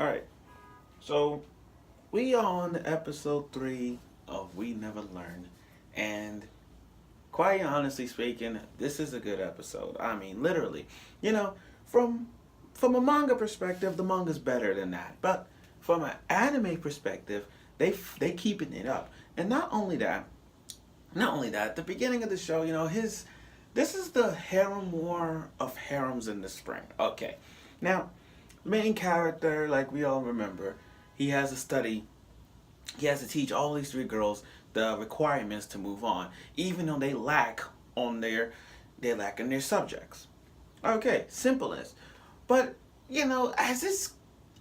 Alright, so we on episode 3 of We Never Learn. And quite honestly speaking, this is a good episode. I mean, literally. You know, from from a manga perspective, the manga's better than that. But from an anime perspective, they keeping it up. And not only that, at the beginning of the show, this is the harem war of harems in the spring. Okay. Now, main character, like we all remember, he has to study, he has to teach all these three girls the requirements to move on, even though they lack in their subjects. Okay, simple as. But as this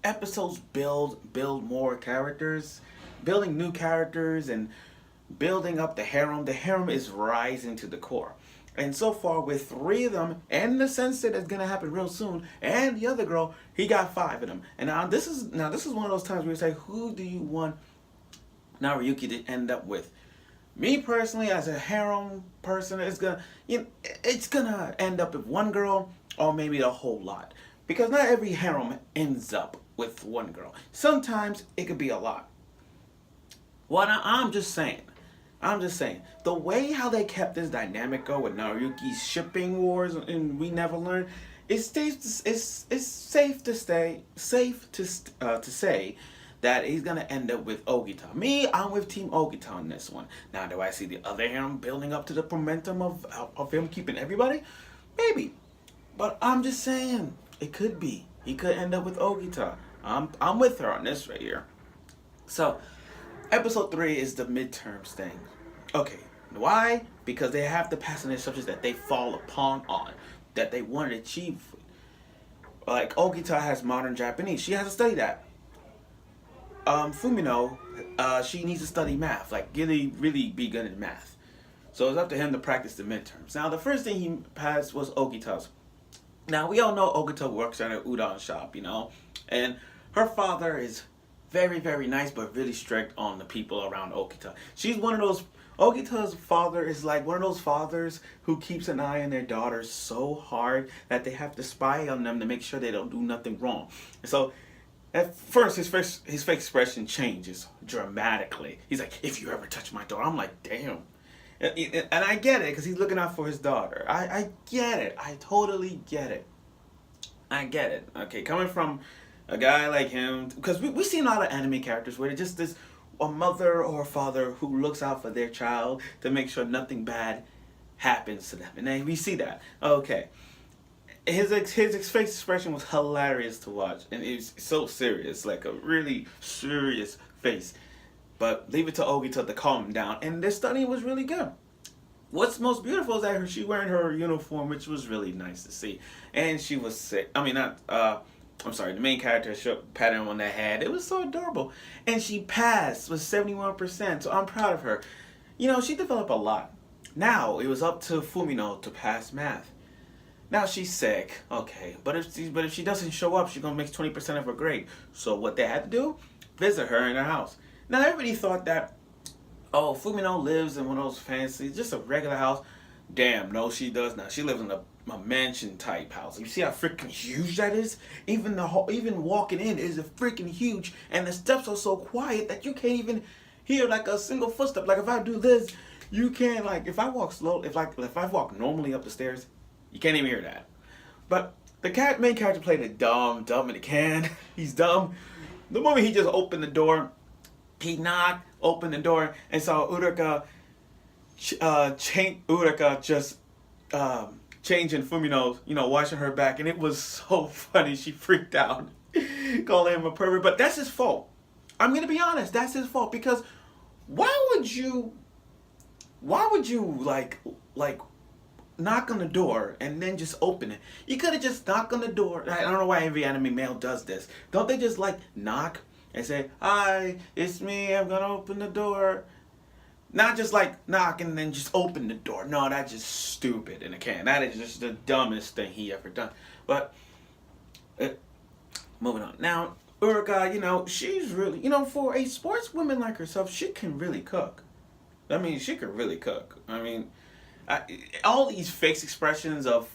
episodes build more characters, building new characters and building up the harem is rising to the core. And so far, with three of them, and the sensei that's gonna happen real soon, and the other girl, he got five of them. And now this is one of those times where you say, who do you want Naruyuki to end up with? Me personally, as a harem person, it's gonna end up with one girl or maybe the whole lot, because not every harem ends up with one girl. Sometimes it could be a lot. I'm just saying, the way how they kept this dynamic go with Naruyuki's shipping wars and We Never Learn, it's safe to say that he's gonna end up with Ogita. Me, I'm with Team Ogita on this one. Now, do I see the other harem building up to the momentum of him keeping everybody? Maybe, but I'm just saying it could be. He could end up with Ogita. I'm with her on this right here. So, episode 3 is the midterms thing. Okay, why? Because they have to pass on their subjects that they fall upon on, that they want to achieve. Like Ogita has modern Japanese. She has to study that. Fumino, she needs to study math, like really, really be good in math. So it's up to him to practice the midterms. Now, the first thing he passed was Ogita's. Now, we all know Ogita works at an udon shop, and her father is very, very nice, but really strict on the people around Ogita. Ogita's father is like one of those fathers who keeps an eye on their daughters so hard that they have to spy on them to make sure they don't do nothing wrong. And so, at first, his face expression changes dramatically. He's like, "If you ever touch my daughter," I'm like, "Damn." And I get it, because he's looking out for his daughter. I get it. I totally get it. I get it. Okay, coming from a guy like him, because we see a lot of anime characters where they're just this a mother or a father who looks out for their child to make sure nothing bad happens to them, and then we see that. Okay, his face expression was hilarious to watch, and it was so serious, like a really serious face. But leave it to Ogita to calm him down, and their study was really good. What's most beautiful is that she wearing her uniform, which was really nice to see, and she was sick. I mean, not. I'm sorry. The main character shook, patted him on the head. It was so adorable, and she passed with 71%. So I'm proud of her. She developed a lot. Now it was up to Fumino to pass math. Now she's sick, okay, but if she doesn't show up, she's gonna make 20% of her grade. So what they had to do? Visit her in her house. Now everybody thought that, oh, Fumino lives in one of those fancy, just a regular house. Damn, no, she does not. She lives in a mansion type house. You see how freaking huge that is? Even walking in is a freaking huge, and the steps are so quiet that you can't even hear like a single footstep. Like if I do this, you can't, like if I walk slow, if I walk normally up the stairs, you can't even hear that. But the main character played it dumb in the can. He's dumb. The moment he just opened the door, he knocked, opened the door, and saw Uraka just changing Fumino, washing her back, and it was so funny. She freaked out, calling him a pervert. But that's his fault. I'm gonna be honest. That's his fault, because why would you like knock on the door and then just open it? You could have just knocked on the door. I don't know why every anime male does this. Don't they just like knock and say, "Hi, it's me. I'm gonna open the door." Not just like knock and then just open the door. No, that's just stupid in a can. That is just the dumbest thing he ever done. But moving on. Now, Uruka, she's really, for a sportswoman like herself, she can really cook. I mean, she could really cook. I mean, all these fake expressions of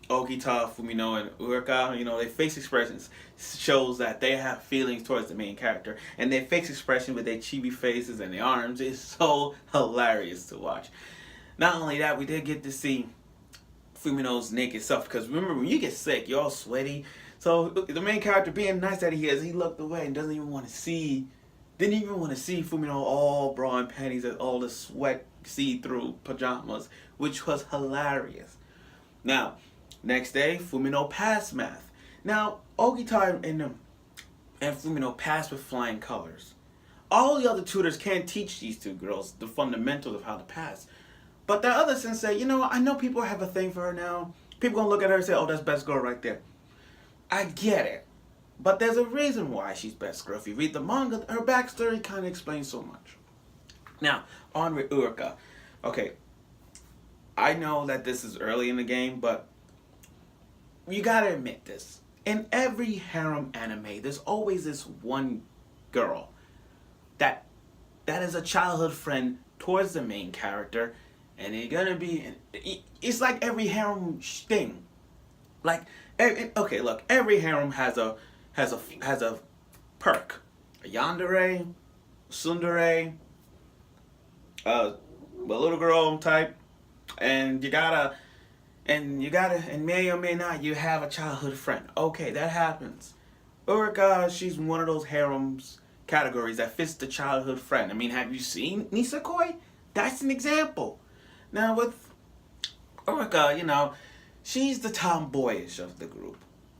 Ogita, Fumino, and Urika, their face expressions shows that they have feelings towards the main character, and their face expression with their chibi faces and their arms is so hilarious to watch. Not only that, we did get to see Fumino's naked self, because remember, when you get sick, you're all sweaty. So the main character, being nice that he is, he looked away and didn't even want to see Fumino all bra and panties and all the sweat see-through pajamas, which was hilarious. Now, next day, Fumino passed math. Now, Ogita and Fumino passed with flying colors. All the other tutors can't teach these two girls the fundamentals of how to pass. But the other sensei, I know people have a thing for her now. People gonna look at her and say, oh, that's best girl right there. I get it. But there's a reason why she's best girl. If you read the manga, her backstory kind of explains so much. Now, on with Urika. Okay, I know that this is early in the game, but you gotta admit this. In every harem anime, there's always this one girl that is a childhood friend towards the main character, and they're gonna be. It's like every harem thing. Like, okay, look, every harem has a perk, a yandere, tsundere, a little girl type, and may or may not, you have a childhood friend. Okay, that happens. Urika, she's one of those harems categories that fits the childhood friend. I mean, have you seen Nisekoi? That's an example. Now with Urika, she's the tomboyish of the group.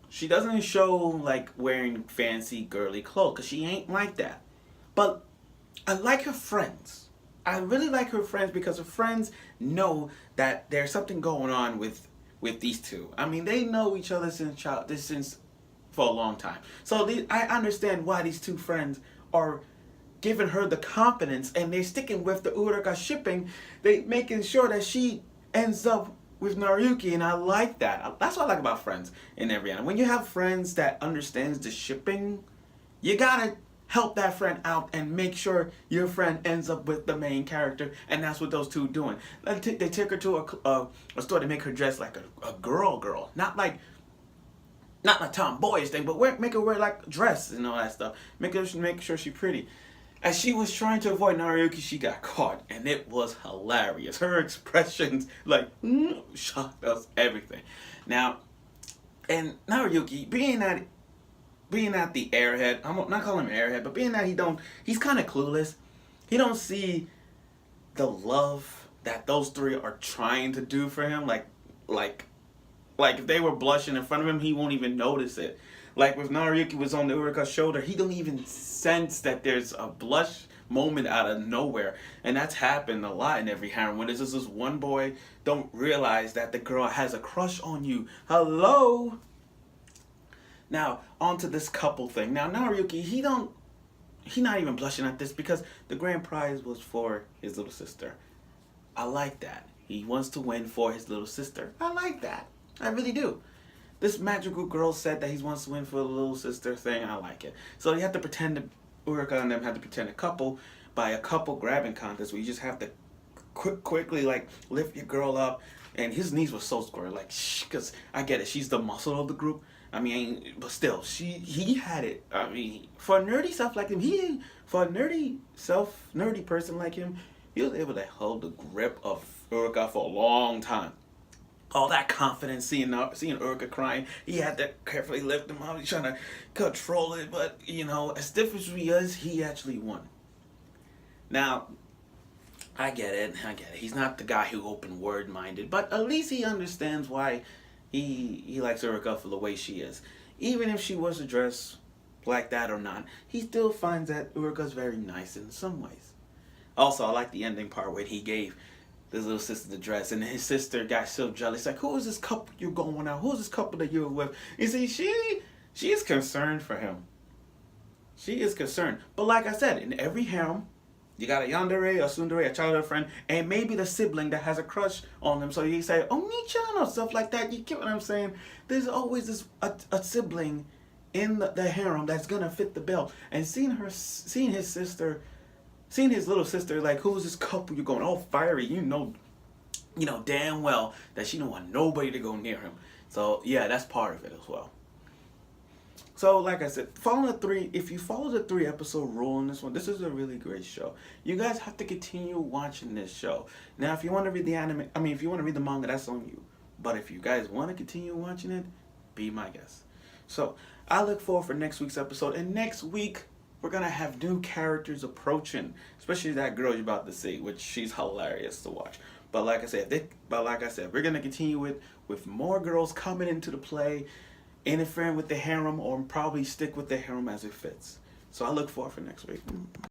She doesn't show like wearing fancy girly clothes, because she ain't like that. But I like her friends. I really like her friends, because her friends know that there's something going on with these two. I mean, they know each other since for a long time. So I understand why these two friends are giving her the confidence, and they're sticking with the Urika shipping. They making sure that she ends up with Naruyuki, and I like that. That's what I like about friends in every anime. When you have friends that understands the shipping, you gotta help that friend out and make sure your friend ends up with the main character, and that's what those two doing. They take her to a store to make her dress like a girl, not a tomboyish thing, but make her wear like a dress and all that stuff. Make sure she's pretty. As she was trying to avoid Naruyuki, she got caught, and it was hilarious. Her expressions, shocked us, everything. Now, and Naruyuki, being that the airhead, I'm not calling him airhead, but being that he's kind of clueless. He don't see the love that those three are trying to do for him. Like if they were blushing in front of him, he won't even notice it. Like with Naruyuki was on the Urika's shoulder, he don't even sense that there's a blush moment out of nowhere. And that's happened a lot in every harem. When there's just this one boy don't realize that the girl has a crush on you. Hello? Now, on to this couple thing. Now, Naruyuki, he not even blushing at this, because the grand prize was for his little sister. I like that. He wants to win for his little sister. I like that. I really do. This magical girl said that he wants to win for the little sister thing. I like it. So you have to pretend Urika and them had to pretend a couple by a couple grabbing contest, where you just have to quickly lift your girl up. And his knees were so square, because I get it. She's the muscle of the group. I mean, but still, he had it. I mean, for nerdy stuff like him, for a nerdy person like him, he was able to hold the grip of Urika for a long time. All that confidence, seeing Urika crying, he had to carefully lift him up. He's trying to control it, but as stiff as he is, he actually won. Now, I get it. He's not the guy who open word minded, but at least he understands why he likes Urika for the way she is. Even if she was to dress like that or not, he still finds that Urika's very nice in some ways. Also, I like the ending part where he gave his little sister the dress, and his sister got so jealous. Like, who is this couple you're going out? Who's this couple that you're with? You see, she is concerned for him. She is concerned. But like I said, in every harem, you got a yandere, a tsundere, a childhood friend, and maybe the sibling that has a crush on them. So you say, Oni-chan, or stuff like that. You get what I'm saying? There's always a sibling in the harem that's gonna fit the bill. And seeing his little sister, like, who's this couple you're going all fiery, you know damn well that she don't want nobody to go near him. So yeah, that's part of it as well. So, like I said, if you follow the 3 episode rule in this one, this is a really great show. You guys have to continue watching this show. Now, if you want to read the anime, I mean, if you want to read the manga, that's on you. But if you guys want to continue watching it, be my guest. So, I look forward for next week's episode. And next week, we're going to have new characters approaching, especially that girl you're about to see, which she's hilarious to watch. But like I said, we're going to continue with more girls coming into the play, interfering with the harem, or probably stick with the harem as it fits. So I look forward for next week.